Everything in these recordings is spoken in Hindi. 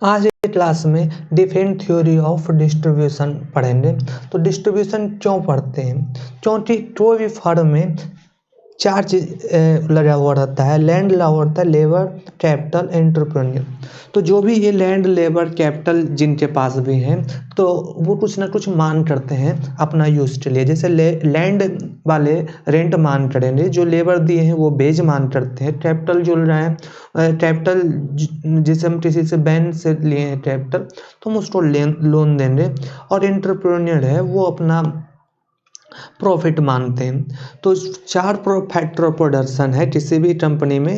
आज के क्लास में डिफरेंट थ्योरी ऑफ डिस्ट्रीब्यूशन पढ़ेंगे। तो डिस्ट्रीब्यूशन क्यों पढ़ते हैं? क्योंकि कोई भी फर्म में चार चीज लगा हुआ रहता है। लैंड लगा हुआ रहता है, लेबर, कैपिटल, एंटरप्रेन्योर। तो जो भी ये लैंड, लेबर, कैपिटल जिनके पास भी हैं तो वो कुछ ना कुछ मान करते हैं अपना यूज के लिए। जैसे लैंड वाले रेंट मान करेंगे, जो लेबर दिए हैं वो बेज मान करते हैं, कैपिटल जो रहे हैं कैपिटल जैसे हम किसी से बैंक से लिए हैं कैपिटल तो हम उसको लोन देंगे। और एंटरप्रेन्योर है वो अपना प्रॉफिट मानते हैं। तो चार फैक्टर ऑफ प्रोडक्शन है किसी भी कंपनी में।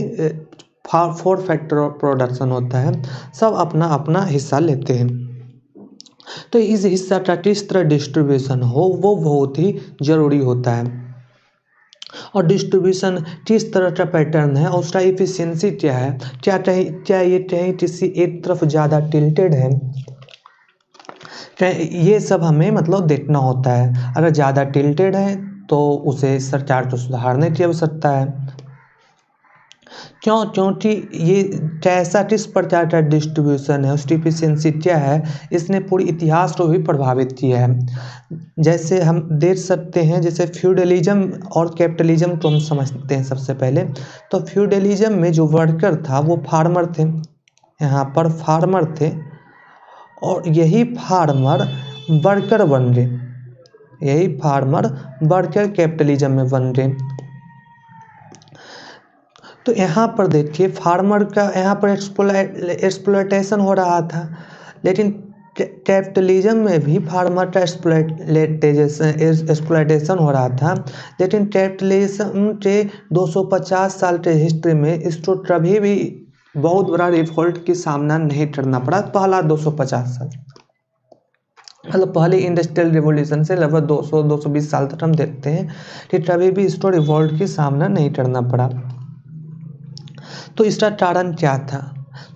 4 फैक्टर ऑफ प्रोडक्शन होता है, सब अपना अपना हिस्सा लेते हैं। तो इस हिस्सा का किस तरह डिस्ट्रीब्यूशन हो वो बहुत ही ज़रूरी होता है। और डिस्ट्रीब्यूशन किस तरह का पैटर्न है और उसका इफिशियंसी क्या है, क्या ये कहीं किसी एक तरफ ज़्यादा टिल्टेड है, ये सब हमें मतलब देखना होता है। अगर ज़्यादा टिल्टेड है तो उसे सरकार को सुधारने की आवश्यकता है। क्योंकि ये कैसा किस प्रकार का डिस्ट्रीब्यूशन है, उसकी इफिशियंसी क्या है, इसने पूरी इतिहास को भी प्रभावित किया है। जैसे हम देख सकते हैं, जैसे फ्यूडलिज्म और कैपिटलिज्म को हम समझते हैं सबसे पहले। तो फ्यूडलिज्म में जो वर्कर था वो फार्मर थे, यहाँ पर फार्मर थे और यही फार्मर वर्कर बन गए, यही फार्मर वर्कर कैपिटलिज्म में बन गए। तो यहाँ पर देखिए फार्मर का यहाँ पर एक्सप्लॉयटेशन हो रहा था, लेकिन कैपिटलिज्म में भी फार्मर का एक्सप्लॉयटेशन हो रहा था। लेकिन कैपिटलिज्म के 250 साल के हिस्ट्री में इसको कभी भी बहुत बड़ा रिवोल्ट की सामना नहीं करना पड़ा। पहला 250 साल मतलब पहले इंडस्ट्रियल रिवॉल्यूशन से लगभग 200-220 साल तक हम देखते हैं कि कभी भी इसको रिवॉल्ट की सामना नहीं करना पड़ा। तो इसका कारण क्या था?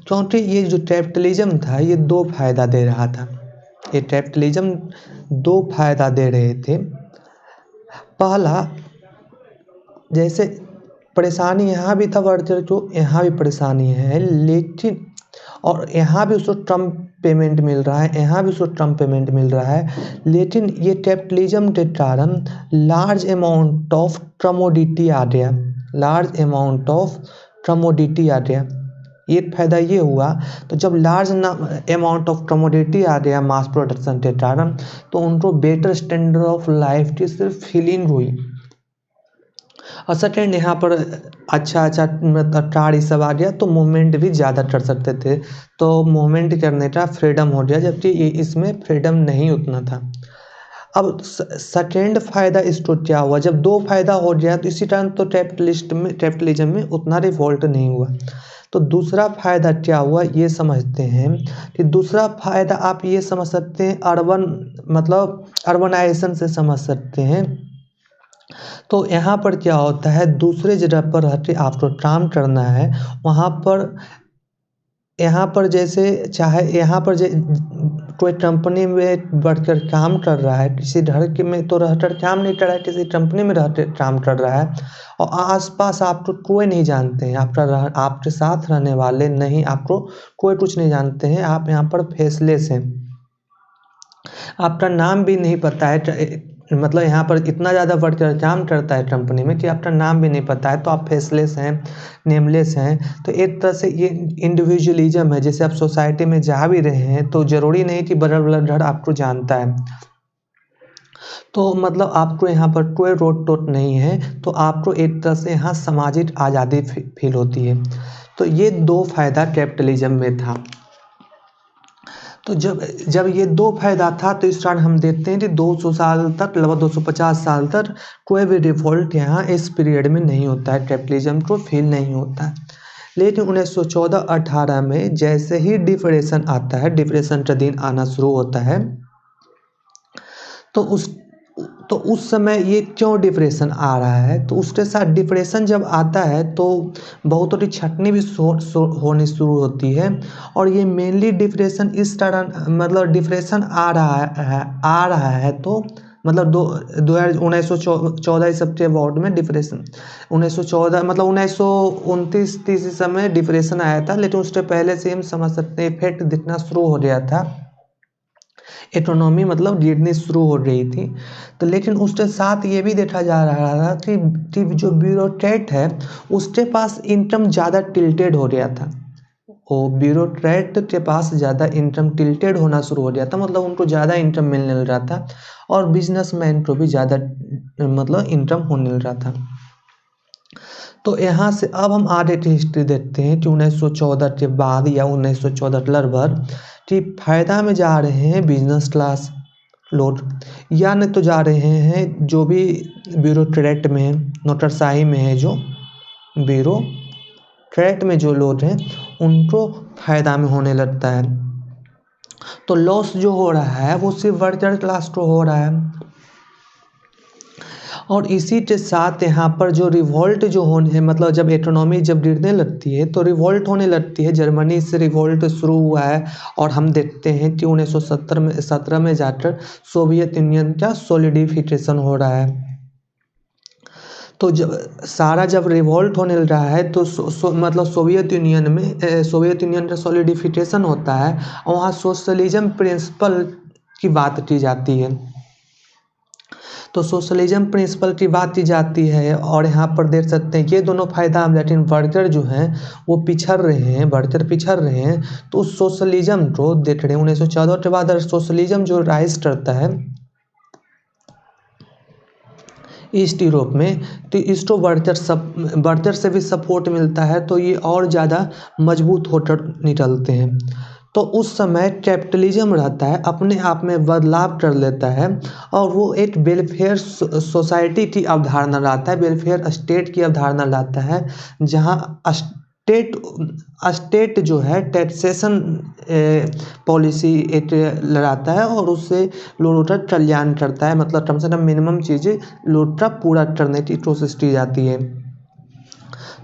क्योंकि ये जो कैपिटलिज्म था ये दो फायदा दे रहा था। ये कैपिटलिज्म दो फायदा दे रहे थे। पहला, जैसे परेशानी यहाँ भी था वर्कर को, यहाँ भी परेशानी है, लेकिन और यहाँ भी उसको कम पेमेंट मिल रहा है, यहाँ भी उसको कम पेमेंट मिल रहा है। लेकिन ये कैपिटलिज्म के कारण लार्ज अमाउंट ऑफ कमोडिटी आ गया, लार्ज अमाउंट ऑफ कमोडिटी आ गया। एक फायदा ये हुआ, तो जब लार्ज अमाउंट ऑफ कमोडिटी आ गया मास प्रोडक्शन के कारण, तो उनको बेटर स्टैंडर्ड ऑफ लाइफ की सिर्फ फीलिंग हुई। और सेकेंड, यहाँ पर अच्छा मतलब कार ये सब आ गया तो मूवमेंट भी ज़्यादा कर सकते थे, तो मूवमेंट करने का फ्रीडम हो गया, जबकि इसमें फ्रीडम नहीं उतना था। अब सेकेंड फायदा इसको क्या हुआ, जब दो फायदा हो गया तो इसी टाइम तो कैपिटलिज्म में उतना रिवोल्ट नहीं हुआ। तो दूसरा फायदा क्या हुआ ये समझते हैं कि दूसरा फायदा आप ये समझ सकते हैं मतलब अर्बनाइजेशन से समझ सकते हैं। तो यहाँ पर क्या होता है, दूसरे जगह पर रह के आपको काम करना है, वहाँ पर यहाँ पर जैसे चाहे यहाँ पर कोई कंपनी में बैठकर काम कर रहा है, किसी घर के में तो रहकर काम नहीं कर रहा है, किसी कंपनी में रहकर काम कर रहा है और आसपास आपको कोई नहीं जानते हैं, आपके साथ रहने वाले नहीं, आपको कोई कुछ नहीं जानते हैं, आप यहाँ पर फेसलेस हैं, आपका नाम भी नहीं पता है। मतलब यहाँ पर इतना ज़्यादा वर्कर काम करता है कंपनी में कि आपका नाम भी नहीं पता है, तो आप फेसलेस हैं, नेमलेस हैं। तो एक तरह से ये इंडिविजुअलिज्म है। जैसे आप सोसाइटी में जा भी रहे हैं तो ज़रूरी नहीं कि बगल वाला घर आपको जानता है, तो मतलब आपको यहाँ पर कोई रोड टोट नहीं है, तो आपको एक तरह से यहाँ सामाजिक आज़ादी फील होती है। तो ये दो फायदा कैपिटलिज्म में था। तो जब ये दो फायदा था तो इस कारण हम देखते हैं कि 200 साल तक, लगभग 250 साल तक कोई भी डिफॉल्ट यहाँ इस पीरियड में नहीं होता है, कैपिटलिज्म को फील नहीं होता है। लेकिन 1914-18 में जैसे ही डिप्रेशन आता है, डिप्रेशन का दिन आना शुरू होता है, तो उस समय ये क्यों डिप्रेशन आ रहा है, तो उसके साथ डिप्रेशन जब आता है तो बहुतों की छटनी भी होनी शुरू होती है। और ये मेनली डिप्रेशन इस कारण, मतलब डिप्रेशन आ रहा है तो मतलब 1914 ईस्वी अबाउट में डिप्रेशन 1914 मतलब 1929-30 समय डिप्रेशन आया था, लेकिन उससे पहले से हम समझ सकते हैं इफेक्ट दिखना शुरू हो गया था, इकोनॉमी मतलब गिरनी शुरू हो रही थी। तो लेकिन उसके साथ ये भी देखा जा रहा था कि जो ब्यूरोक्रेट है उसके पास इनकम ज़्यादा टिल्टेड हो गया था, वो ब्यूरोक्रेट के पास ज़्यादा इनकम टिल्टेड होना शुरू हो गया था, मतलब उनको ज़्यादा इनकम मिलने लग रहा था और बिजनेसमैन को भी ज़्यादा मतलब इनकम होने लग रहा था। तो यहाँ से अब हम आगे की हिस्ट्री देखते हैं कि 1914 के बाद या 1914 लगभग कि फ़ायदा में जा रहे हैं बिजनेस क्लास लोग, या नहीं तो जा रहे हैं जो भी ब्यूरोक्रेट में नौकरशाही में है, जो ब्यूरोक्रेट में जो लोग हैं उनको फ़ायदा में होने लगता है। तो लॉस जो हो रहा है वो सिर्फ वर्कर क्लास को हो रहा है। और इसी के साथ यहाँ पर जो रिवोल्ट जो होने है, मतलब जब इकोनॉमी जब गिरने लगती है तो रिवोल्ट होने लगती है। जर्मनी से रिवोल्ट शुरू हुआ है और हम देखते हैं कि 1917 में जाकर सोवियत यूनियन का सॉलिडिफिकेशन हो रहा है। तो जब रिवोल्ट होने लग रहा है तो मतलब सोवियत यूनियन का सॉलिडिफिकेशन होता है और वहाँ सोशलिज्म प्रिंसिपल की बात की जाती है। तो सोशलिज्म प्रिंसिपल की बात की जाती है और यहाँ पर देख सकते हैं ये दोनों फायदा हम, लेकिन वर्कर जो हैं वो पिछड़ रहे हैं। तो सोशलिज्म को देख रहे हैं 1914 के बाद सोशलिज्म जो राइज करता है ईस्ट यूरोप में, तो इसको वर्कर से भी सपोर्ट मिलता है, तो ये और ज़्यादा मजबूत होकर निकलते हैं। तो उस समय कैपिटलिज्म रहता है, अपने आप में बदलाव कर लेता है और वो एक वेलफेयर सोसाइटी की अवधारणा लाता है, वेलफेयर स्टेट की अवधारणा लाता है, जहाँ स्टेट जो है टैक्सेशन पॉलिसी एक लगाता है और उससे लोगों का कल्याण करता है, मतलब कम से कम मिनिमम चीज़ें लोग का पूरा करने की कोशिश की जाती है।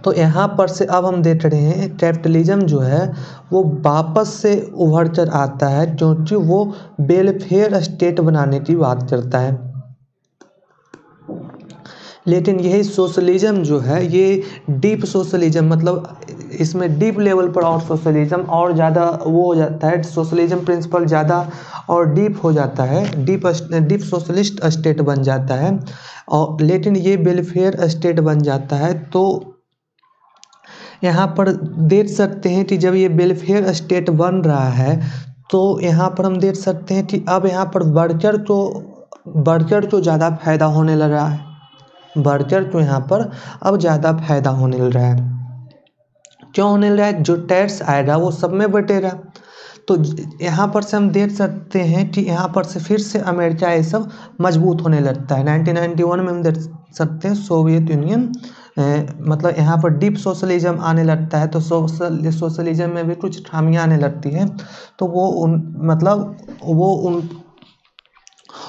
तो यहाँ पर से अब हम देख रहे हैं कैपिटलिज्म जो है वो वापस से उभर कर आता है, क्योंकि वो वेलफेयर स्टेट बनाने की बात करता है। लेकिन यही सोशलिज्म जो है ये डीप सोशलिज्म, मतलब इसमें डीप लेवल पर और सोशलिज्म और ज़्यादा वो हो जाता है, सोशलिज्म प्रिंसिपल ज़्यादा और डीप हो जाता है, डीप सोशलिस्ट स्टेट बन जाता है। और लेकिन ये वेलफेयर स्टेट बन जाता है। तो यहाँ पर देख सकते हैं कि जब ये वेलफेयर स्टेट बन रहा है तो यहाँ पर हम देख सकते हैं कि अब यहाँ पर वर्कर को ज़्यादा फायदा होने लगा है, वर्कर को यहाँ पर अब ज़्यादा फायदा होने लग रहा है। क्यों होने लग रहा है? जो टैक्स आएगा वो सब में बटेगा। तो यहाँ पर से हम देख सकते हैं कि यहाँ पर से फिर से अमेरिका ये सब मजबूत होने लगता है। 1991 में हम देख सकते हैं सोवियत यूनियन मतलब यहाँ पर डीप सोशलिज्म आने लगता है। तो सोशलिज्म में भी कुछ खामियाँ आने लगती हैं, तो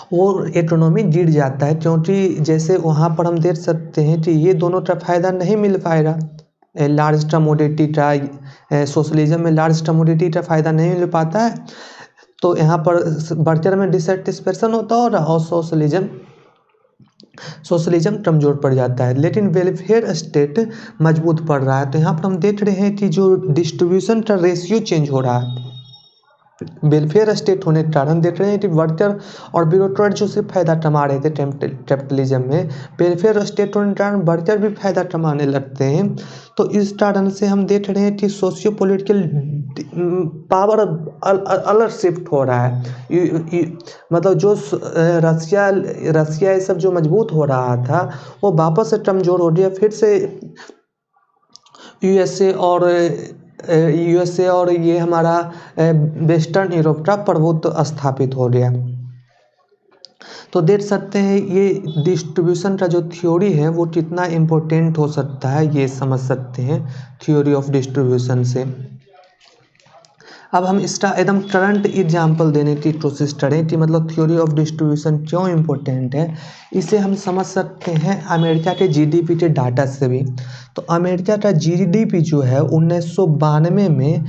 वो इकोनॉमी गिर जाता है, क्योंकि जैसे वहाँ पर हम देख सकते हैं कि ये दोनों का फ़ायदा नहीं मिल पाएगा। लार्ज कमोडिटी का सोशलिज्म में लार्ज कमोडिटी का फ़ायदा नहीं मिल पाता है, तो यहाँ पर वर्कर में डिससेटिस्फेक्शन होता है और सोशलिज्म कमज़ोर पड़ जाता है। लेकिन वेलफेयर स्टेट मजबूत पड़ रहा है। तो यहाँ पर हम देख रहे हैं कि जो डिस्ट्रीब्यूशन का रेशियो चेंज हो रहा है वेलफेयर स्टेट होने के कारण। देख रहे हैं कि वर्कर और ब्यूरोक्रेट जो सिर्फ फायदा कमा रहे थे कैपिटलिज्म में, वेलफेयर स्टेट होने के कारण वर्कर भी फायदा कमाने लगते हैं। तो इस कारण से हम देख रहे हैं कि सोशियो पॉलिटिकल पावर अलग शिफ्ट हो रहा है। मतलब जो रसिया ये सब जो मजबूत हो रहा था वो वापस से कमज़ोर हो गया, फिर से यूएसए और ये हमारा वेस्टर्न यूरोप का प्रभुत्व स्थापित हो गया। तो देख सकते हैं ये डिस्ट्रीब्यूशन का जो थ्योरी है वो कितना इम्पोर्टेंट हो सकता है, ये समझ सकते हैं थ्योरी ऑफ डिस्ट्रीब्यूशन से। अब हम इसका एकदम करंट एग्जाम्पल देने की कोशिश करें कि मतलब थ्योरी ऑफ डिस्ट्रीब्यूशन क्यों इम्पोर्टेंट है। इसे हम समझ सकते हैं अमेरिका के जीडीपी के डाटा से भी। तो अमेरिका का जीडीपी जो है 1992 में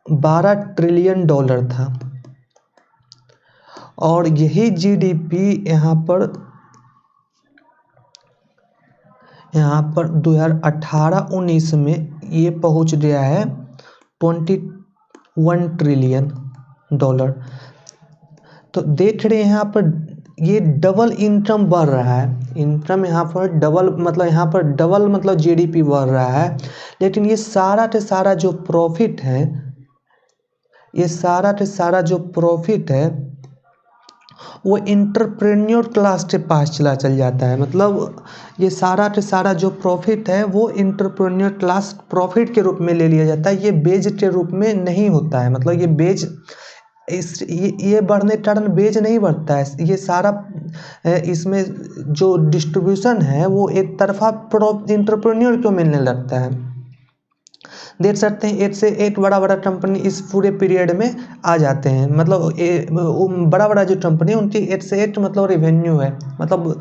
$12 ट्रिलियन था और यही जीडीपी यहाँ पर 2018-19 में ये पहुँच गया है $21 ट्रिलियन। तो देख रहे हैं यहाँ पर ये डबल इनकम बढ़ रहा है, इनकम यहाँ पर डबल मतलब जीडीपी बढ़ रहा है। लेकिन ये सारा के सारा जो प्रॉफिट है वो एंटरप्रेन्योर क्लास के पास चल जाता है। मतलब ये सारा के सारा जो प्रॉफिट है वो एंटरप्रेन्योर क्लास प्रॉफिट के रूप में ले लिया जाता है, ये बेज के रूप में नहीं होता है। मतलब ये बेज ये बढ़ने के कारण बेज नहीं बढ़ता है, ये सारा इसमें जो डिस्ट्रीब्यूशन है वो एक तरफा एंटरप्रेन्योर को मिलने लगता है। देख सकते हैं 8 से 8 बड़ा कंपनी इस पूरे पीरियड में आ जाते हैं। मतलब बड़ा जो कंपनी उनकी 8 से 8 मतलब रेवेन्यू है, मतलब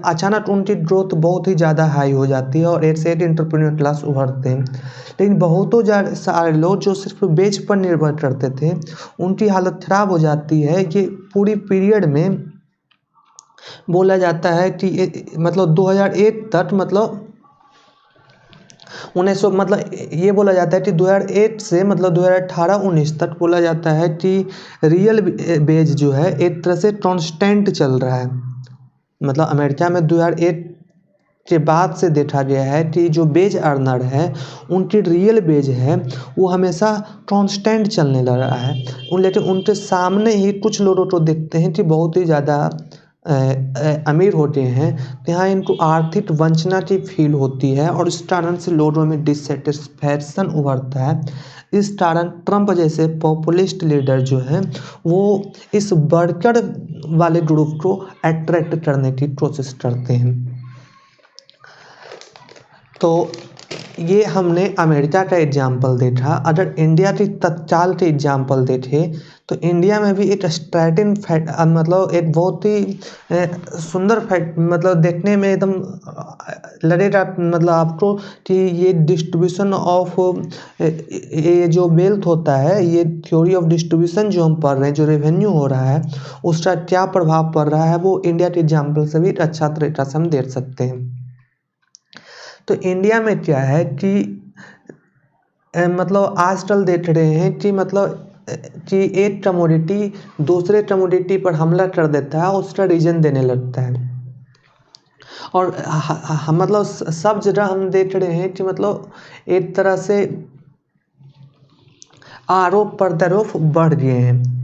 अचानक उनकी ग्रोथ बहुत ही ज़्यादा हाई हो जाती है और 8 से 8 एंटरप्रेन्योर क्लास उभरते हैं। लेकिन बहुतों सारे लोग जो सिर्फ बेच पर निर्भर करते थे उनकी हालत ख़राब हो जाती है। ये पूरी पीरियड में बोला जाता है कि मतलब 2008 तक मतलब 1900 मतलब ये बोला जाता है कि 2008 से मतलब 2018-19 तक बोला जाता है कि रियल बेज जो है एक तरह से कांस्टेंट चल रहा है। मतलब अमेरिका में 2008 के बाद से देखा गया है कि जो बेज अर्नर है उनकी रियल बेज है वो हमेशा कांस्टेंट चलने लग रहा है। लेकिन उनके सामने ही कुछ लोगों को देखते हैं कि बहुत ही ज़्यादा अमीर होते हैं, तो यहाँ इनको आर्थिक वंचना की फील होती है और इस कारण से लोगों में डिससेटिस्फैक्शन उभरता है। इस कारण ट्रंप जैसे पॉपुलिस्ट लीडर जो हैं वो इस वर्कर वाले ग्रुप को अट्रैक्ट करने की कोशिश करते हैं। तो ये हमने अमेरिका का एग्जाम्पल देखा। अगर इंडिया की तत्काल के एग्जाम्पल देखें तो इंडिया में भी एक स्ट्रैटिन फैट मतलब एक बहुत ही सुंदर फैट मतलब देखने में एकदम लगेगा मतलब आपको कि ये डिस्ट्रीब्यूशन ऑफ ये जो वेल्थ होता है, ये थ्योरी ऑफ डिस्ट्रीब्यूशन जो हम पढ़ रहे हैं, जो रेवेन्यू हो रहा है उसका क्या प्रभाव पड़ रहा है वो इंडिया के एग्जाम्पल से भी अच्छा तरीका से हम देख सकते हैं। तो इंडिया में क्या है कि मतलब आजकल देख रहे हैं कि मतलब कि एक कमोडिटी दूसरे कमोडिटी पर हमला कर देता है, उसका रीजन देने लगता है। और मतलब सब जगह हम देख रहे हैं कि मतलब एक तरह से आरोप प्रत्यारोप बढ़ गए हैं।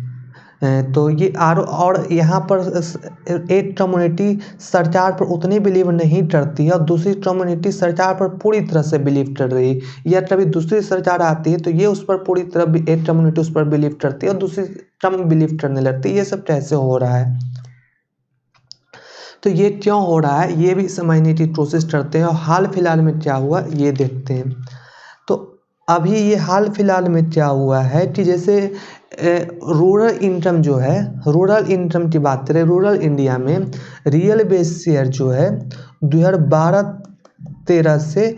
तो ये और यहाँ पर एक कम्युनिटी सरकार पर उतनी बिलीव नहीं करती है और दूसरी कम्युनिटी सरकार पर पूरी तरह से बिलीव कर रही है, या कभी दूसरी सरकार आती है तो ये उस पर पूरी तरह एक कम्युनिटी उस पर बिलीव करती है और दूसरी कम बिलीव करने लगती है। ये सब कैसे हो रहा है, तो ये क्यों हो रहा है ये भी समझने की कोशिश करते हैं और हाल फिलहाल में क्या हुआ ये देखते हैं। तो अभी ये हाल फिलहाल में क्या हुआ है कि जैसे रूरल इनकम जो है, रूरल इनकम की बात करें, रूरल इंडिया में रियल बेस शेयर जो है 2012-13 से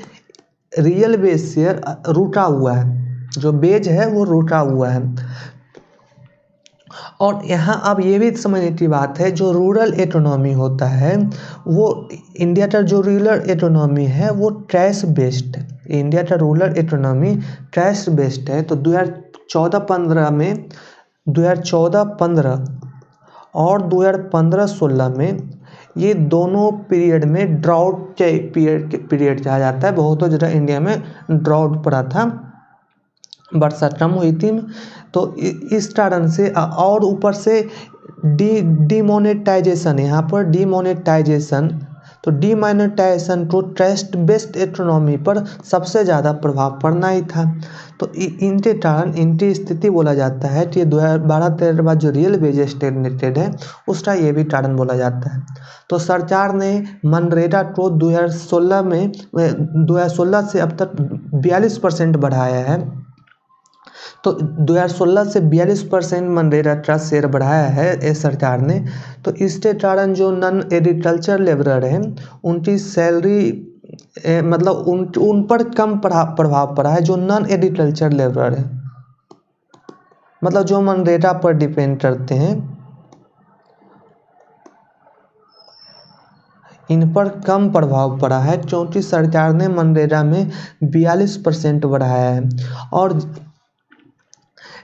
रियल बेस शेयर रुका हुआ है, जो बेज है वो रुका हुआ है। और यहाँ अब ये भी समझने की बात है, जो रूरल इकोनॉमी होता है वो इंडिया का जो रूरल इकोनॉमी है वो कैश बेस्ड है। इंडिया का रूरल इकोनॉमी कैश बेस्ड है। तो 2014-15 में 2014-15 और 2015-16 में ये दोनों पीरियड में ड्राउट के पीरियड कहा जाता है। बहुत जगह इंडिया में ड्राउट पड़ा था, वर्षा कम हुई थी। तो इस कारण से और ऊपर से डीमोनेटाइजेशन, यहाँ पर डीमोनेटाइजेशन, तो डीमोनेटाइजेशन को ट्रस्ट बेस्ड इकोनॉमी पर सबसे ज़्यादा प्रभाव पड़ना ही था। तो इनके कारण इनकी स्थिति बोला जाता है कि 2012-13 के बाद जो रियल वेज स्टैग्नेटेड है उसका ये भी कारण बोला जाता है। तो सरकार ने मनरेगा को 2016 से अब तक 42% बढ़ाया है। तो 2016 से 42% मनरेगा का शेयर बढ़ाया है सरकार ने। तो इसके कारण जो नॉन एग्रीकल्चर लेबरर हैं उनकी सैलरी मतलब उन पर कम प्रभाव पड़ा है। जो नॉन एग्रीकल्चर लेबरर है मतलब जो मनरेगा पर डिपेंड करते हैं इन पर कम प्रभाव पड़ा है, क्योंकि सरकार ने मनरेगा में 42% बढ़ाया है। और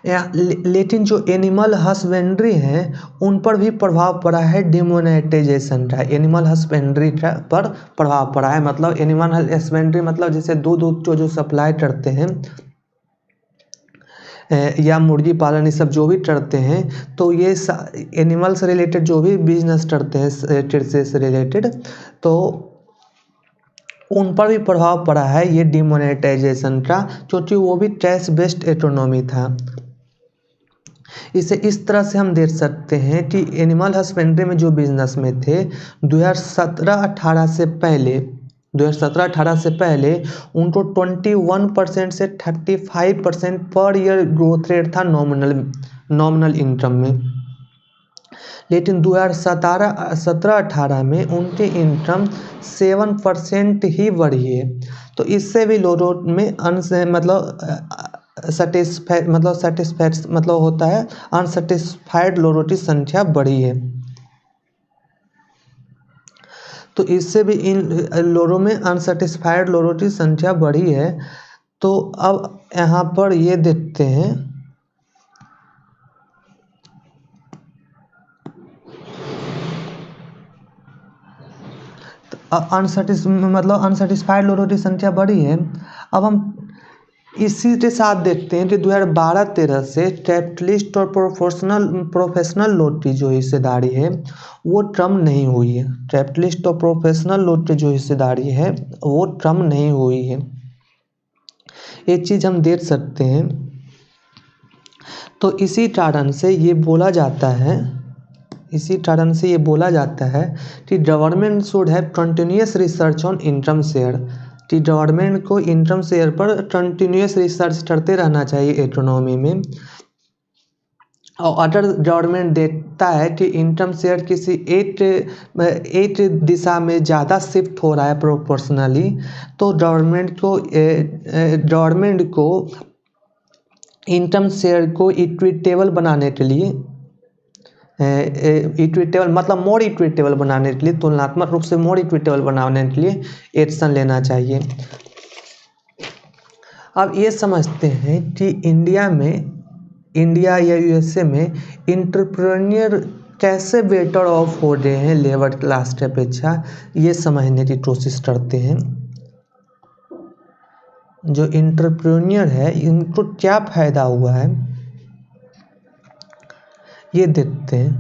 लेकिन जो एनिमल हस्बेंड्री हैं उन पर भी प्रभाव पड़ा है डिमोनेटाइजेशन का। एनिमल हस्बेंड्री पर प्रभाव पड़ा है, मतलब एनिमल हस्बेंड्री मतलब जैसे दूध को जो सप्लाई करते हैं या मुर्गी पालन, ये सब जो भी करते हैं, तो ये एनिमल से रिलेटेड जो भी बिजनेस करते हैं कृषि से रिलेटेड, तो उन पर भी प्रभाव पड़ा है ये डिमोनेटाइजेशन का, क्योंकि वो भी टैक्स बेस्ड इकोनॉमी था। इसे इस तरह से हम देख सकते हैं कि एनिमल हस्बेंड्री में जो बिजनेस में थे 2017-18 से पहले उनको 21% से 35% पर ईयर ग्रोथ रेट था नॉमिनल इनकम में। लेकिन 2017-18 में उनकी इनकम 7% ही बढ़ी है। तो इससे भी लोगों में अनसेटिस्फाइड लोगों की संख्या बढ़ी है। तो इससे भी इन लोगों में अनसेटिस्फाइड लोगों की संख्या बढ़ी है। तो अब यहाँ पर ये देखते हैं, अनसेटिस्फाइड लोगों की संख्या बढ़ी है। अब हम इसी के साथ देखते हैं कि 2012-13 से कैपिटलिस्ट और प्रोफेशनल लोग की जो हिस्सेदारी है वो कम नहीं हुई है। कैपिटलिस्ट और प्रोफेशनल लोग की जो हिस्सेदारी है वो कम नहीं हुई है। एक चीज़ हम देख सकते हैं। तो इसी कारण से ये बोला जाता है कि government should have continuous research on income share, कि गवर्नमेंट को इनकम शेयर पर कंटिन्यूअस रिसर्च करते रहना चाहिए इकोनॉमी में। और अगर गवर्नमेंट देखता है कि इनकम शेयर किसी एक दिशा में ज़्यादा शिफ्ट हो रहा है प्रोपोर्शनली, तो गवर्नमेंट को इनकम शेयर को इक्विटेबल बनाने के लिए मोर इक्विटेबल बनाने के लिए, तुलनात्मक रूप से मोर इक्विटेबल बनाने के लिए एक्शन लेना चाहिए। अब ये समझते हैं कि इंडिया या यूएसए में एंटरप्रेन्योर कैसे बेटर ऑफ हो रहे हैं लेबर क्लास की अपेक्षा, ये समझने की कोशिश करते हैं। जो एंटरप्रेन्योर है इनको क्या फ़ायदा हुआ है ये देखते हैं।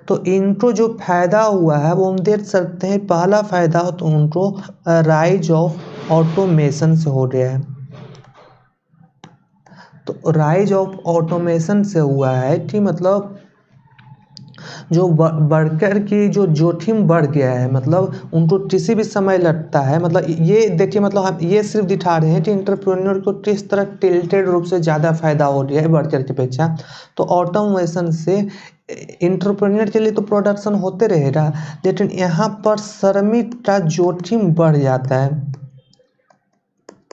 तो इनको जो फ़ायदा हुआ है वो हम देख सकते हैं। पहला फ़ायदा तो उनको राइज ऑफ ऑटोमेशन से हो गया है। तो राइज ऑफ ऑटोमेशन से हुआ है कि मतलब जो वर्कर की जो जोखिम बढ़ गया है, मतलब उनको किसी भी समय लगता है, मतलब ये देखिए, मतलब हम ये सिर्फ दिखा रहे हैं कि एंटरप्रेन्योर को किस तरह टिल्टेड रूप से ज़्यादा फायदा हो गया है वर्कर की अपेक्षा। तो ऑटोमेशन से एंटरप्रेन्योर के लिए तो प्रोडक्शन होते रहेगा, लेकिन यहाँ पर श्रमिक का जोखिम बढ़ जाता है।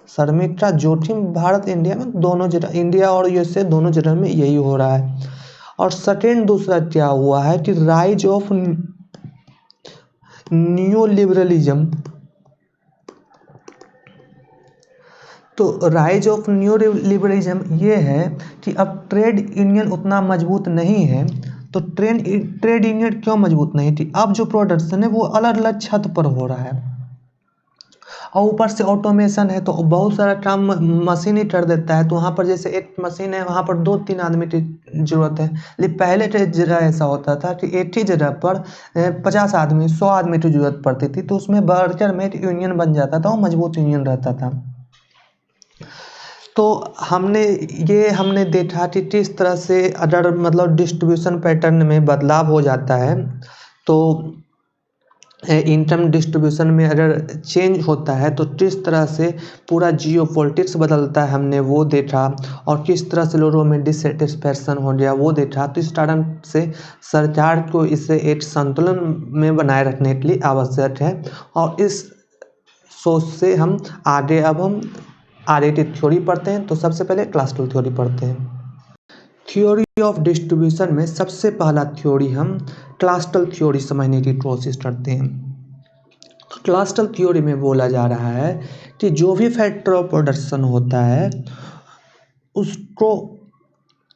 श्रमिक का जोखिम भारत इंडिया में दोनों जगह, इंडिया और यूएसए दोनों जगह में यही हो रहा है। और सेकेंड दूसरा क्या हुआ है कि राइज ऑफ न्यू लिबरलिज्म। तो राइज ऑफ न्यू लिबरलिज्म ये है कि अब ट्रेड यूनियन उतना मजबूत नहीं है। तो ट्रेड यूनियन क्यों मजबूत नहीं थी? अब जो प्रोडक्शन है वो अलग अलग छत पर हो रहा है और ऊपर से ऑटोमेशन है, तो बहुत सारा काम मशीन ही कर देता है। तो वहाँ पर जैसे एक मशीन है, वहाँ पर 2-3 आदमी की जरूरत है। लेकिन पहले के जगह ऐसा होता था कि एक ही जगह पर 50 आदमी 100 आदमी की जरूरत पड़ती थी। तो उसमें वर्कर में यूनियन बन जाता था, वो मजबूत यूनियन रहता था। तो हमने देखा कि किस तरह से अगर मतलब डिस्ट्रीब्यूशन पैटर्न में बदलाव हो जाता है, तो इनकम डिस्ट्रीब्यूशन में अगर चेंज होता है तो किस तरह से पूरा जियोपॉलिटिक्स बदलता है, हमने वो देखा। और किस तरह से लोगों में डिससेटिस्फैक्शन हो गया वो देखा। तो इस कारण से सरकार को इसे एक संतुलन में बनाए रखने के लिए आवश्यक है। और इस सोच से हम आगे की थ्योरी पढ़ते हैं। तो सबसे पहले क्लासिकल थ्योरी पढ़ते हैं। थ्योरी ऑफ डिस्ट्रीब्यूशन में सबसे पहला थ्योरी हम क्लासिकल थ्योरी समझने की कोशिश करते हैं। क्लासिकल थ्योरी में बोला जा रहा है कि जो भी फैक्टर ऑफ प्रोडक्शन होता है उसको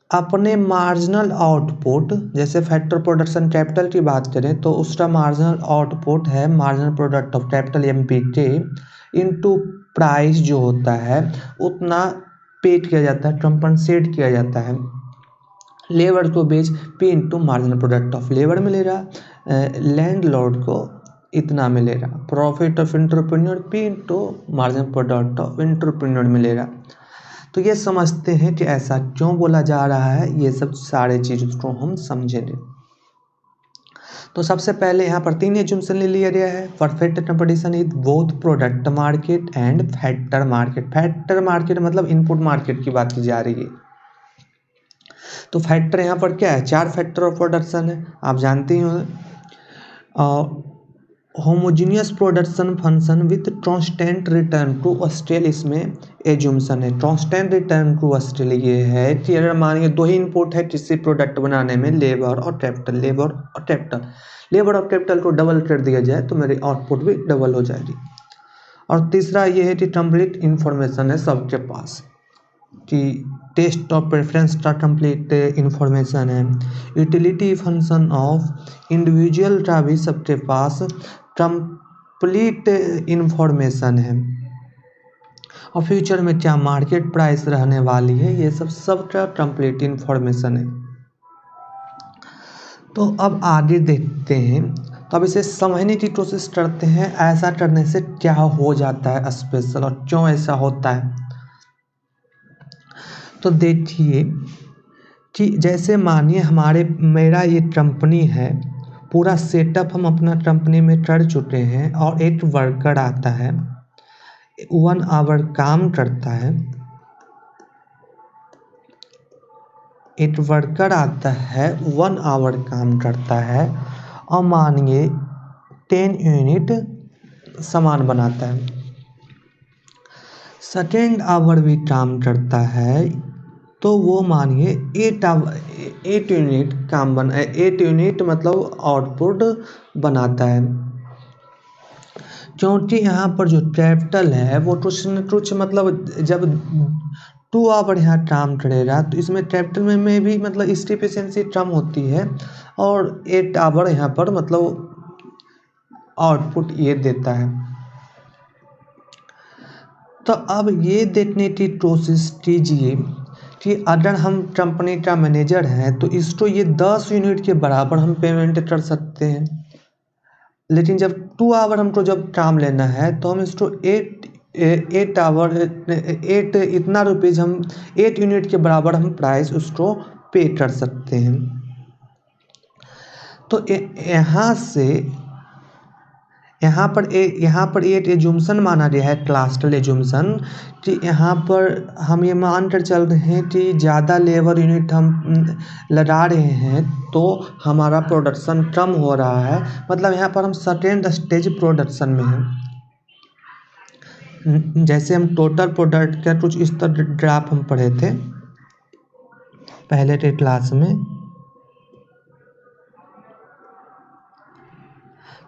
अपने मार्जिनल आउटपुट, जैसे फैक्टर प्रोडक्शन कैपिटल की बात करें तो उसका मार्जिनल आउटपुट है marginal product of capital MPK into price जो होता है उतना पेड किया जाता है, कंपनसेट किया जाता है। लेबर को बेच P into marginal product of labour मिलेगा, लैंडलॉर्ड को इतना मिलेगा। Profit of entrepreneur P into marginal product of entrepreneur मिलेगा। तो ये समझते हैं कि ऐसा क्यों बोला जा रहा है, ये सब सारे चीज़ों को हम समझेंगे। तो सबसे पहले यहाँ पर 3 एज्यूम्पशन ले लिया गया है। Perfect competition is both product market and factor market. Factor market मतलब इनपुट मार्केट की बात की जा रही है। तो फैक्टर यहाँ पर क्या है, 4 फैक्टर ऑफ प्रोडक्शन है, आप जानते ही हो। Homogeneous production function with constant return to अस्टेल इसमें एज्यूम्शन है। कांस्टेंट रिटर्न टू अस्टेल ये है कि अगर मानिए 2 ही इनपुट है किसी प्रोडक्ट बनाने में, लेबर और कैपिटल, लेबर और कैपिटल को डबल कर दिया जाए तो मेरी आउटपुट भी डबल हो जाएगी। और तीसरा ये है कि कंप्लीट इंफॉर्मेशन है सबके पास, कि टेस्ट ऑफ प्रेफरेंस का कंप्लीट इंफॉर्मेशन है। यूटिलिटी फंक्शन ऑफ इंडिविजुअल का भी सबके पास कंप्लीट इंफॉर्मेशन है। और फ्यूचर में क्या मार्केट प्राइस रहने वाली है, ये सबका कंप्लीट इंफॉर्मेशन है। तो अब आगे देखते हैं, तो अब इसे समझने की कोशिश करते हैं ऐसा करने से क्या हो जाता है स्पेशल और क्यों ऐसा होता है। तो देखिए कि जैसे मानिए मेरा ये कंपनी है, पूरा सेटअप हम अपना कंपनी में कर चुके हैं और एक वर्कर आता है 1 आवर काम करता है, एक वर्कर आता है 1 आवर काम करता है और मानिए 10 यूनिट सामान बनाता है। सेकेंड आवर भी काम करता है तो वो मानिए 8 यूनिट 8 यूनिट मतलब आउटपुट बनाता है। क्योंकि यहाँ पर जो कैपिटल है वो कुछ मतलब जब 2 आवर यहाँ काम करेगा तो इसमें कैपिटल में भी मतलब इसकी एफिशिएंसी कम होती है और 8 आवर यहाँ पर मतलब आउटपुट ये देता है। तो अब ये देखने की कोशिश कीजिए कि अगर हम कंपनी का मैनेजर हैं तो इसको ये 10 यूनिट के बराबर हम पेमेंट कर सकते हैं, लेकिन जब 2 आवर हमको जब काम लेना है तो हम इसको 8 आवर 8 इतना रुपीज़ हम 8 यूनिट के बराबर हम प्राइस उसको पे कर सकते हैं। तो यहाँ पर एक एज्यूम्शन माना गया है, क्लासिकल एज्यूम्शन, कि यहाँ पर हम ये मान कर चल रहे हैं कि ज़्यादा लेबर यूनिट हम लगा रहे हैं तो हमारा प्रोडक्शन कम हो रहा है, मतलब यहाँ पर हम सेकेंड स्टेज प्रोडक्शन में हैं। जैसे हम टोटल प्रोडक्ट का कुछ इस तरह ग्राफ हम पढ़े थे पहले के क्लास में,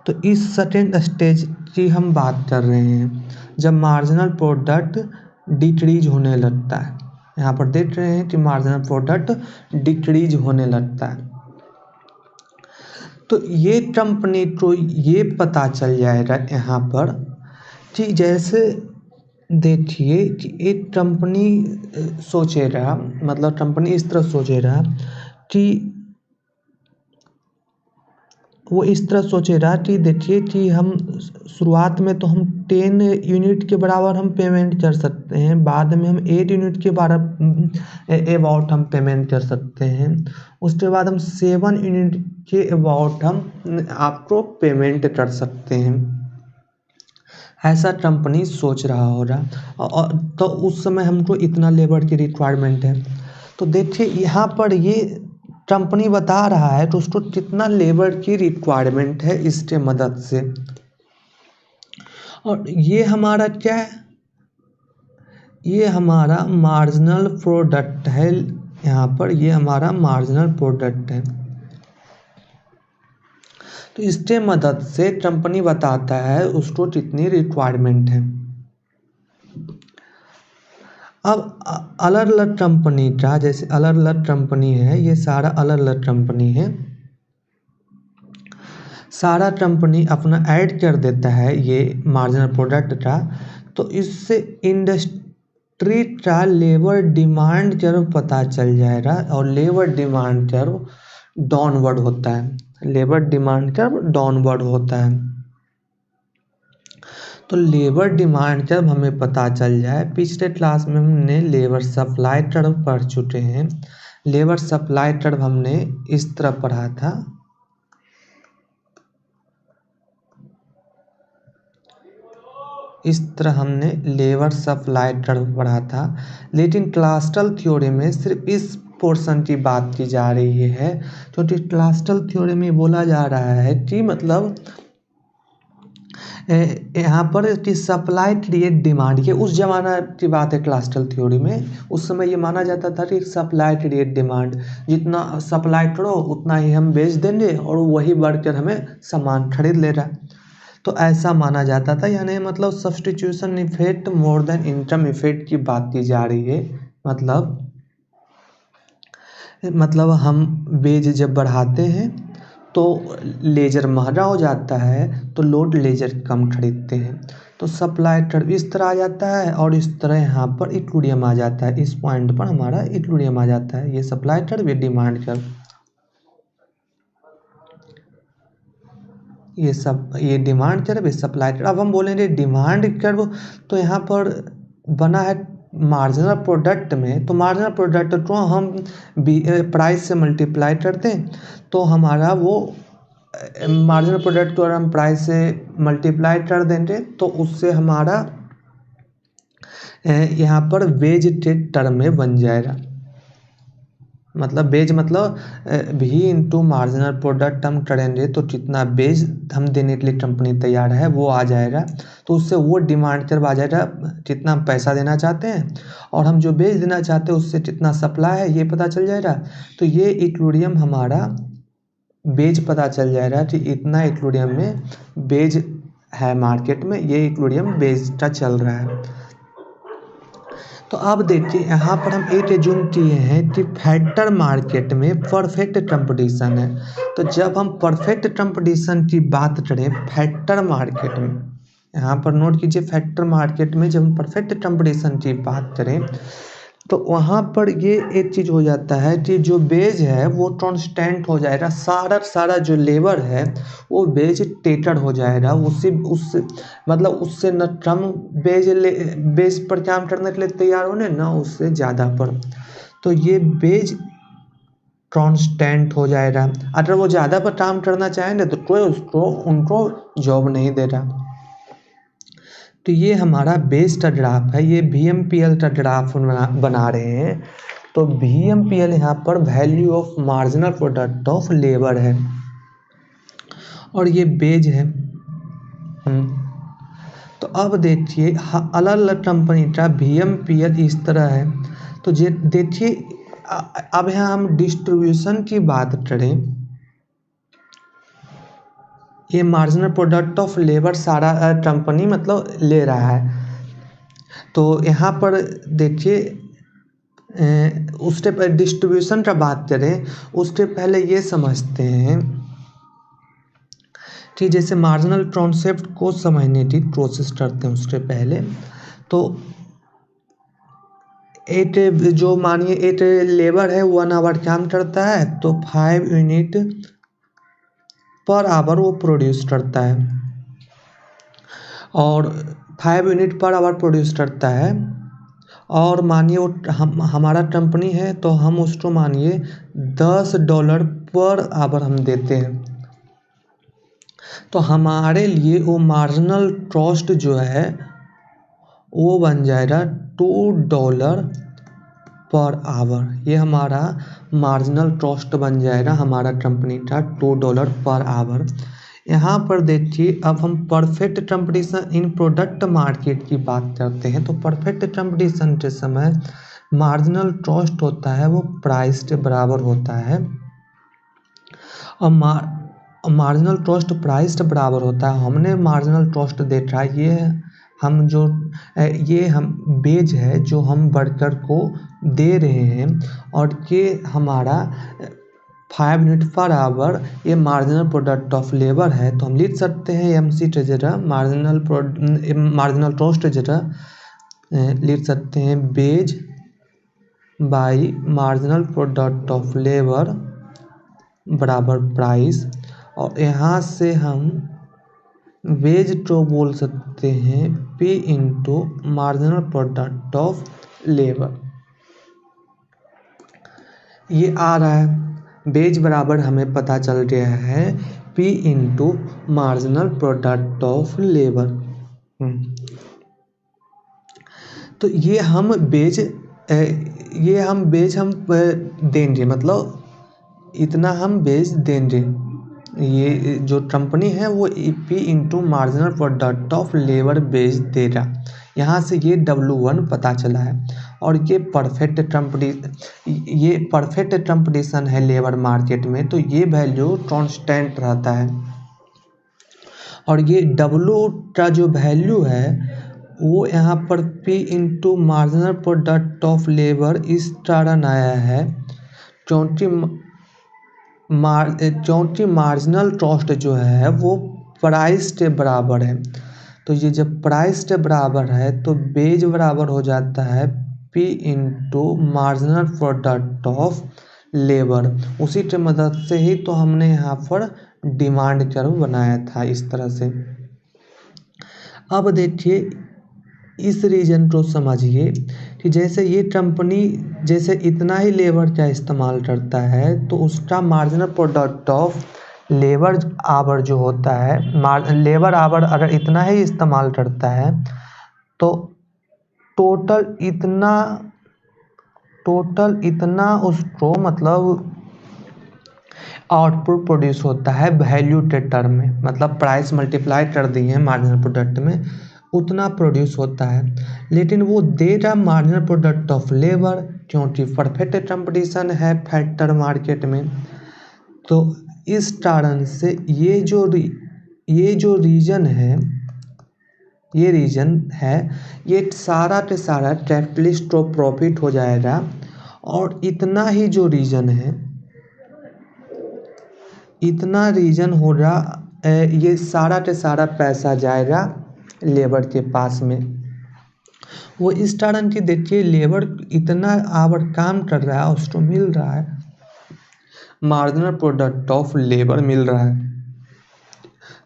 तो इस सेकेंड स्टेज की हम बात कर रहे हैं जब मार्जिनल प्रोडक्ट डिक्रीज होने लगता है। यहाँ पर देख रहे हैं कि मार्जिनल प्रोडक्ट डिक्रीज होने लगता है। तो ये कंपनी को ये पता चल जाएगा यहाँ पर कि जैसे देखिए कि एक कंपनी सोचेगा, मतलब कंपनी इस तरह सोचेगा कि वो इस तरह सोचेगा कि देखिए कि हम शुरुआत में तो हम 10 यूनिट के बराबर हम पेमेंट कर सकते हैं, बाद में हम 8 यूनिट के अबाउट हम पेमेंट कर सकते हैं, उसके बाद हम 7 यूनिट के अबाउट हम आपको पेमेंट कर सकते हैं। ऐसा कंपनी सोच रहा होगा और तो उस समय हमको इतना लेबर की रिक्वायरमेंट है। तो देखिए यहाँ पर ये कंपनी बता रहा है तो उसको कितना लेबर की रिक्वायरमेंट है इसके मदद से। और ये हमारा क्या है, ये हमारा मार्जिनल प्रोडक्ट है यहाँ पर ये हमारा मार्जिनल प्रोडक्ट है। तो इसके मदद से कंपनी बताता है उसको कितनी रिक्वायरमेंट है। अब अलग अलग कंपनी का, जैसे अलग अलग कंपनी है, ये सारा अलग अलग कंपनी है, सारा कंपनी अपना ऐड कर देता है ये मार्जिनल प्रोडक्ट का। तो इससे इंडस्ट्री का लेबर डिमांड कर्व पता चल जाएगा, और लेबर डिमांड कर्व डाउनवर्ड होता है, लेबर डिमांड कर्व डाउनवर्ड होता है। तो लेबर डिमांड कर्व हमें पता चल जाए, पिछले क्लास में हमने लेबर सप्लाई कर्व पढ़ चुके हैं। लेबर सप्लाई कर्व हमने इस तरह पढ़ा था, इस तरह हमने लेबर सप्लाई कर्व पढ़ा था। लेकिन क्लासिकल थ्योरी में सिर्फ इस पोर्शन की बात की जा रही है, क्योंकि क्लासिकल थ्योरी में बोला जा रहा है कि मतलब यहाँ पर कि सप्लाई क्रिएट डिमांड, ये उस जमाना की बात है क्लासिकल थ्योरी में। उस समय ये माना जाता था कि सप्लाई क्रिएट डिमांड, जितना सप्लाई करो उतना ही हम बेच देंगे और वही बढ़कर हमें सामान खरीद ले रहा है। तो ऐसा माना जाता था, यानी मतलब substitution effect more than income effect की बात की जा रही है। मतलब हम बेच जब बढ़ाते हैं तो लेजर महंगा हो जाता है, तो लोग लेजर कम खरीदते हैं। तो सप्लाई कर्व इस तरह आ जाता है, और इस तरह यहाँ पर इक्विलिब्रियम आ जाता है, इस पॉइंट पर हमारा इक्विलिब्रियम आ जाता है। ये सप्लाई कर्व, ये डिमांड कर्व, ये डिमांड कर्व, ये सप्लाई कर्व। अब हम बोलेंगे डिमांड कर्व, तो यहाँ पर बना है मार्जिनल प्रोडक्ट में। तो मार्जिनल प्रोडक्ट को हम प्राइस से मल्टीप्लाई करते हैं, तो हमारा वो मार्जिनल प्रोडक्ट को अगर हम प्राइस से मल्टीप्लाई कर देंगे तो उससे हमारा यहाँ पर वेज के टर्म में बन जाएगा। मतलब बेज मतलब भी इंटू मार्जिनल प्रोडक्ट हम करेंगे तो कितना बेज हम देने के लिए कंपनी तैयार है वो आ जाएगा। तो उससे वो डिमांड कर्व आ जाएगा, कितना पैसा देना चाहते हैं, और हम जो बेच देना चाहते हैं उससे कितना सप्लाई है ये पता चल जाएगा। तो ये इक्विलिब्रियम हमारा बेज पता चल जाएगा कि इतना इक्विलिब्रियम में बेज है मार्केट में, ये इक्विलिब्रियम बेज का चल रहा है। तो अब देखिए यहाँ पर हम एक एज्यूम किए हैं कि फैक्टर मार्केट में परफेक्ट कंपटीशन है। तो जब हम परफेक्ट कंपटीशन की बात करें फैक्टर मार्केट में, यहाँ पर नोट कीजिए, फैक्टर मार्केट में जब हम परफेक्ट कंपटीशन की बात करें तो वहाँ पर ये एक चीज़ हो जाता है कि जो बेज है वो कांस्टेंट हो जाएगा, सारा जो लेबर है वो बेज टेटर हो जाएगा, उससे मतलब उससे न कम बेज पर काम करने के लिए तैयार होने, ना उससे ज़्यादा पर। तो ये बेज कांस्टेंट हो जाएगा। अगर वो ज़्यादा पर काम करना चाहेंगे तो कोई उनको जॉब नहीं दे रहा। तो ये हमारा बेस का ग्राफ है, ये VMPL का ग्राफ बना रहे हैं। तो VMPL यहाँ पर value of marginal product of labour है, और ये बेज है। तो अब देखिए अलग अलग कंपनी का VMPL इस तरह है। तो देखिए अब यहाँ हम डिस्ट्रीब्यूशन की बात करें, ये मार्जिनल प्रोडक्ट ऑफ लेबर सारा कंपनी मतलब ले रहा है। तो यहाँ पर देखिए उसके पर डिस्ट्रीब्यूशन का बात करें उसके पहले ये समझते हैं कि जैसे मार्जिनल कॉन्सेप्ट को समझने की कोशिश करते हैं उसके पहले। तो एक जो मानिए एक लेबर है 1 आवर काम करता है, तो 5 यूनिट पर आवर वो प्रोड्यूस करता है, और 5 यूनिट पर आवर प्रोड्यूस करता है। और मानिए वो हमारा कंपनी है तो हम उसको मानिए $10 पर आवर हम देते हैं। तो हमारे लिए वो मार्जिनल कॉस्ट जो है वो बन जाएगा $2 पर आवर। ये हमारा मार्जिनल कॉस्ट बन जाएगा हमारा कंपनी का $2 पर आवर। यहाँ पर देखिए अब हम perfect competition in product market की बात करते हैं। तो परफेक्ट कंपटीशन के समय मार्जिनल कॉस्ट होता है वो प्राइस के बराबर होता है, और मार्जिनल कॉस्ट प्राइस के बराबर होता है। हमने मार्जिनल कॉस्ट देखा है, ये हम वेज है जो हम वर्कर को दे रहे हैं, और ये हमारा 5 यूनिट पर आवर ये मार्जिनल प्रोडक्ट ऑफ लेबर है। तो हम लिख सकते हैं MC के जगह मार्जिनल कॉस्ट के जगह लिख सकते हैं veg by marginal product of labour बराबर प्राइस, और यहाँ से हम वेज को बोल सकते हैं P into marginal product of labour. ये आ रहा है वेज बराबर हमें पता चल गया है P into marginal product of labour. तो ये हम वेज हम देंगे, मतलब इतना हम वेज देंगे। ये जो कंपनी है वो P into marginal product of labour wage देगा। यहाँ से ये W1 पता चला है, और ये परफेक्ट कंपटीशन है लेबर मार्केट में, तो ये वैल्यू कांस्टेंट रहता है। और ये W का जो वैल्यू है वो यहाँ पर P into marginal product of labour इस कारण आया है क्योंकि मार्जिनल कॉस्ट जो है वो प्राइस के बराबर है। तो ये जब प्राइस के बराबर है तो वेज बराबर हो जाता है P into marginal product of labour. उसी के मदद से ही तो हमने यहाँ पर डिमांड कर्व बनाया था इस तरह से। अब देखिए इस रीजन को समझिए कि जैसे ये कंपनी जैसे इतना ही लेबर का इस्तेमाल करता है तो उसका marginal product of labour our जो होता है, लेबर आवर अगर इतना ही इस्तेमाल करता है तो टोटल इतना उसको मतलब आउटपुट प्रोड्यूस होता है वैल्यू के टर्म में, मतलब प्राइस मल्टीप्लाई कर दिए हैं मार्जिनल प्रोडक्ट में उतना प्रोड्यूस होता है। लेकिन वो देगा मार्जिनल प्रोडक्ट ऑफ लेबर क्योंकि परफेक्ट कंपटीशन है फैक्टर मार्केट में। तो इस कारण से ये जो रीजन है ये सारा के सारा कैपिटलिस्ट ऑफ प्रॉफिट हो जाएगा, और इतना ही जो रीजन है इतना रीजन होगा, ये सारा के सारा पैसा जाएगा लेबर के पास में। वो इस कारण की देखिए लेबर इतना आवर काम कर रहा है उसको मिल रहा है मार्जिनल प्रोडक्ट ऑफ लेबर मिल रहा है,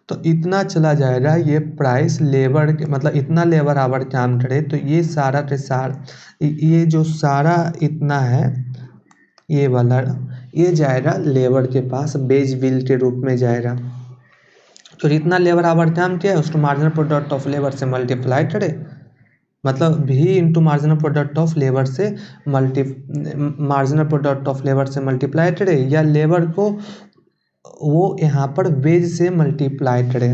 तो इतना चला जाएगा ये प्राइस लेबर के, मतलब इतना लेबर आवर काम करे तो ये सारा के सारा ये जो सारा इतना है ये वाला ये जाएगा लेबर के पास बेज बिल के रूप में जाएगा। तो जितना लेबर आवर काम किया है उसको मार्जिनल प्रोडक्ट ऑफ लेबर से मल्टीप्लाई करे, मतलब V into marginal product of labour से मल्टीप्लाई करे, या लेबर को वो यहाँ पर वेज से मल्टीप्लाई करे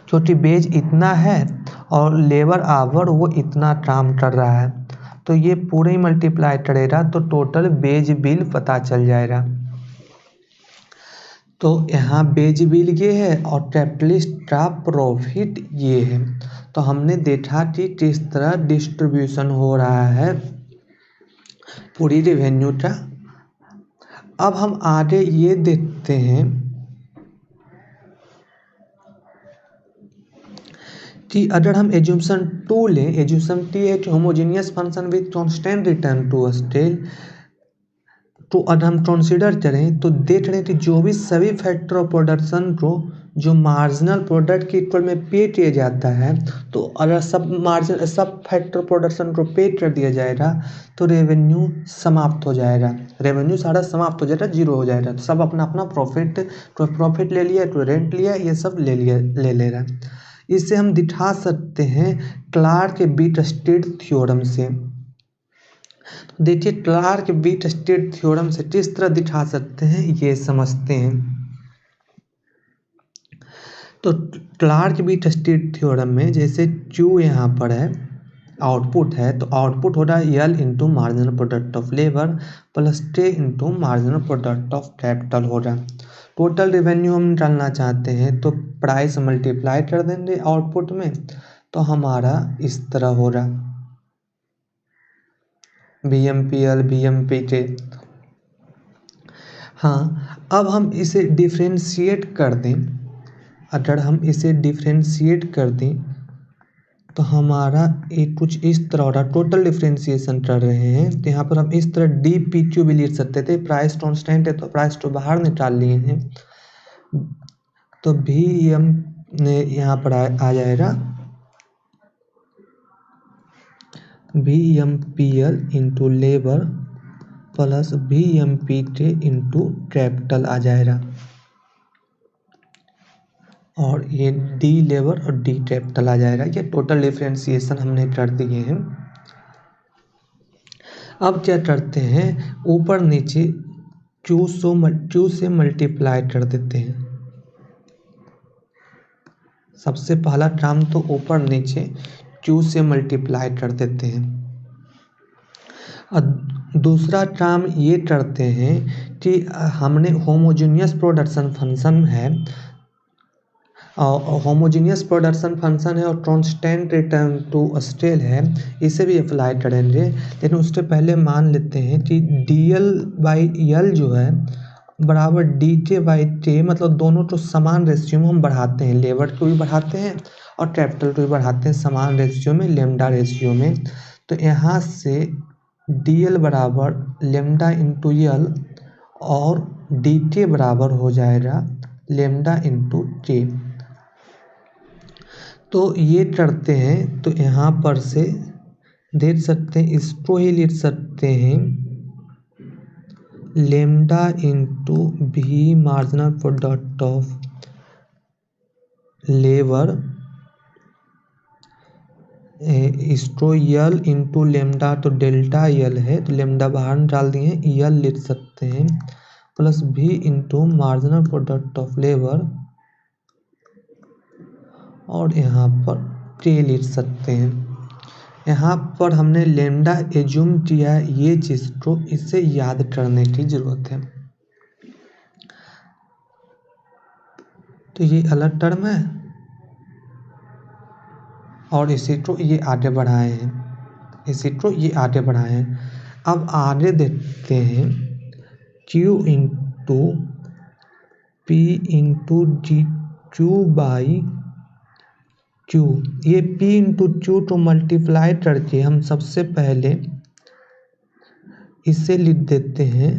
क्योंकि वेज इतना है और लेबर आवर वो इतना काम कर रहा है, तो ये पूरे ही मल्टीप्लाई करेगा तो टोटल वेज बिल पता चल जाएगा। तो यहाँ वेज बिल ये है और कैपिटलिस्ट का प्रॉफिट ये है। तो हमने देखा कि किस तरह डिस्ट्रीब्यूशन हो रहा है पूरी रेवेन्यू का। अब हम आगे ये देखते हैं कि अगर हम एज्यूम्पशन 2 लें, एज्यूम्पशन T है कि homogeneous function with constant return to state, तो अगर हम कंसीडर करें तो देख रहे हैं कि जो भी सभी फैक्टर ऑफ प्रोडक्शन को जो मार्जिनल प्रोडक्ट के इक्वल में पे किया जाता है, तो अगर सब फैक्टर प्रोडक्शन को पे कर दिया जाएगा तो रेवेन्यू समाप्त हो जाएगा, रेवेन्यू सारा समाप्त हो जाएगा, जीरो हो जाएगा। तो सब अपना अपना प्रॉफिट ले लिया, तो रेंट लिया, ये सब ले ले रहा है। इससे हम दिखा सकते हैं क्लार्क व्हिटस्टेड थ्योरम से। देखिए क्लार्क व्हिटस्टेड थ्योरम से किस तरह दिखा सकते हैं ये समझते हैं। तो क्लार्क व्हिटस्टेड थ्योरम में जैसे Q यहाँ पर है, आउटपुट है, तो आउटपुट हो रहा है यल into marginal product of labour plus टे into marginal product of capital हो रहा है। टोटल रेवेन्यू हम निकालना चाहते हैं तो प्राइस मल्टीप्लाई कर देंगे आउटपुट में, तो हमारा इस तरह हो रहा BMPL BMPT। हाँ, अब हम इसे डिफ्रेंशिएट कर दें, अगर हम इसे डिफ्रेंशिएट कर दें तो हमारा एक कुछ इस तरह हो रहा, टोटल डिफ्रेंशिएशन कर रहे हैं तो यहाँ पर हम इस तरह DPQ भी लिख सकते थे। प्राइस कांस्टेंट है तो प्राइस को बाहर निकाल लिए हैं, तो VM ने यहाँ पर आ जाएगा BMPL into labour plus BMPT into capital आ जाएगा, और ये D लेबर और D कैपिटल आ जाएगा। ये टोटल डिफरेंशिएशन हमने कर दिए हैं। अब क्या करते हैं, ऊपर नीचे Q से मल्टीप्लाई कर देते हैं। सबसे पहला टर्म तो ऊपर नीचे Q से मल्टीप्लाई कर देते हैं, और दूसरा टर्म ये करते हैं कि हमने होमोजेनियस प्रोडक्शन फंक्शन है, होमोजेनियस प्रोडक्शन फंक्शन है और कांस्टेंट रिटर्न टू स्केल है, इसे भी अप्लाई करेंगे। लेकिन उससे पहले मान लेते हैं कि DL/L जो है बराबर DK/K, मतलब दोनों को समान रेशियो में हम बढ़ाते हैं, लेबर को भी बढ़ाते हैं और कैपिटल को भी बढ़ाते हैं समान रेशियो में, लेमडा रेशियो में। तो यहाँ से DL बराबर लेमडा इंटू L और DK बराबर हो जाएगा लेमडा इंटू K। तो ये करते हैं तो यहाँ पर से देख सकते हैं, इसको ही लिख सकते हैं लेमडा इंटू भी मार्जिनल प्रोडक्ट ऑफ लेबर, इसको यल इंटू लेमडा, तो डेल्टा यल है तो लेमडा बाहर डाल दिए, यल लिख सकते हैं प्लस भी into marginal product of labour, और यहाँ पर के लिख सकते हैं। यहाँ पर हमने लेमडा एज्यूम किया है, ये चीज़ को इसे याद करने की ज़रूरत है। तो ये अलग टर्म है और इसी को ये आगे बढ़ाए हैं, इसी को ये आगे बढ़ाए हैं। अब आगे देखते हैं Q into P into GQ/Q, ये P इंटू Q को मल्टीप्लाई करके हम सबसे पहले इसे लिख देते हैं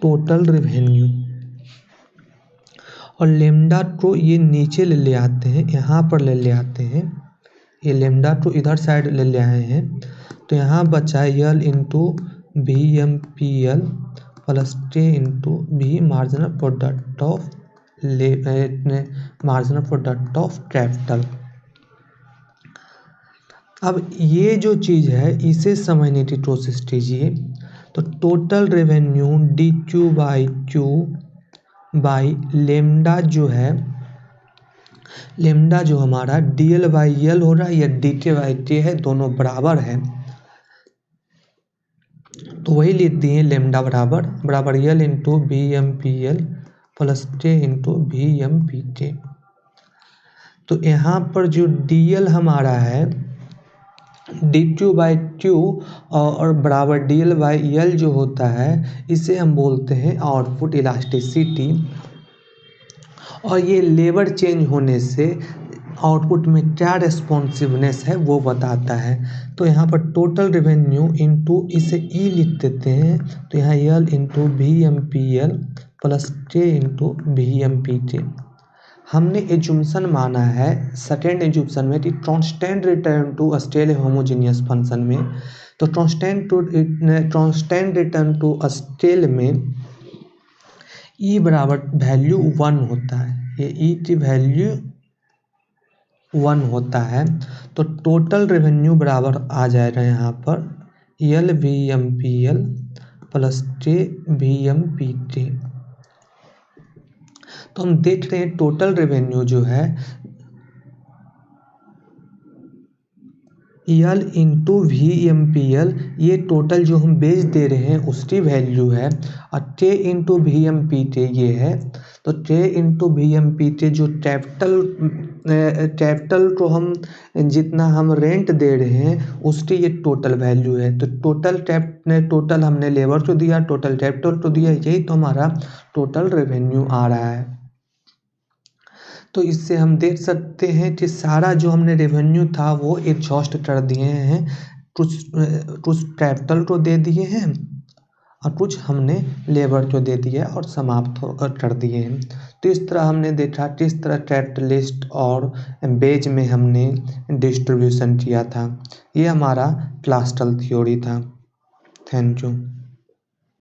टोटल रेवेन्यू, और लेमडा को ये नीचे ले आते हैं, यहाँ पर ले आते हैं, ये लेमडा को इधर साइड ले आए हैं, तो यहाँ बचा यल into BMPL plus K into भी मार्जिनल प्रोडक्ट ऑफ कैपिटल। अब ये जो चीज़ है इसे समझने की कोशिश कीजिए। तो total revenue DQ/Q by lambda जो है, लेमडा जो हमारा DL/L हो रहा है या DK/K है, दोनों बराबर है, तो वही लिख दिए लेमडा बराबर यल into BMPL plus K into BMPK। तो यहाँ पर जो DL हमारा है DQ/Q और बराबर DL/L जो होता है, इसे हम बोलते हैं आउटपुट इलास्टिसिटी, और ये लेबर चेंज होने से आउटपुट में क्या रेस्पॉन्सिवनेस है वो बताता है। तो यहाँ पर टोटल रेवेन्यू इंटू इसे E लिख देते हैं, तो यहाँ यल into BMPL plus K into BMPK। हमने एजुम्सन माना है सेकेंड एजुम्सन में कि constant return to scale homogeneous function में, तो कांस्टेंट रिटर्न टू स्केल में E बराबर वैल्यू 1 होता है, ये E की वैल्यू 1 होता है, तो टोटल रेवेन्यू बराबर आ जाएगा यहाँ पर यल BMPL प्लस K BMPK। तो हम देख रहे हैं टोटल रेवेन्यू जो है यल into V M P L, ये टोटल जो हम बेच दे रहे हैं उसकी वैल्यू है। और टे इंटू वी एम पी टे ये है, तो टे इंटू वी एम पी टे जो कैपिटल को हम जितना हम रेंट दे रहे हैं उसकी ये टोटल वैल्यू है। तो टोटल हमने लेबर को दिया, टोटल कैपिटल को दिया, यही तो हमारा टोटल रेवेन्यू आ रहा है। तो इससे हम देख सकते हैं कि सारा जो हमने रेवेन्यू था वो एग्जॉस्ट कर दिए हैं, कुछ कैपिटल को दे दिए हैं और कुछ हमने लेबर को दे दिया और समाप्त कर दिए हैं। तो इस तरह हमने देखा किस तरह कैपिटलिस्ट और बेज में हमने डिस्ट्रीब्यूशन किया था। ये हमारा क्लासिकल थ्योरी था। Thank you.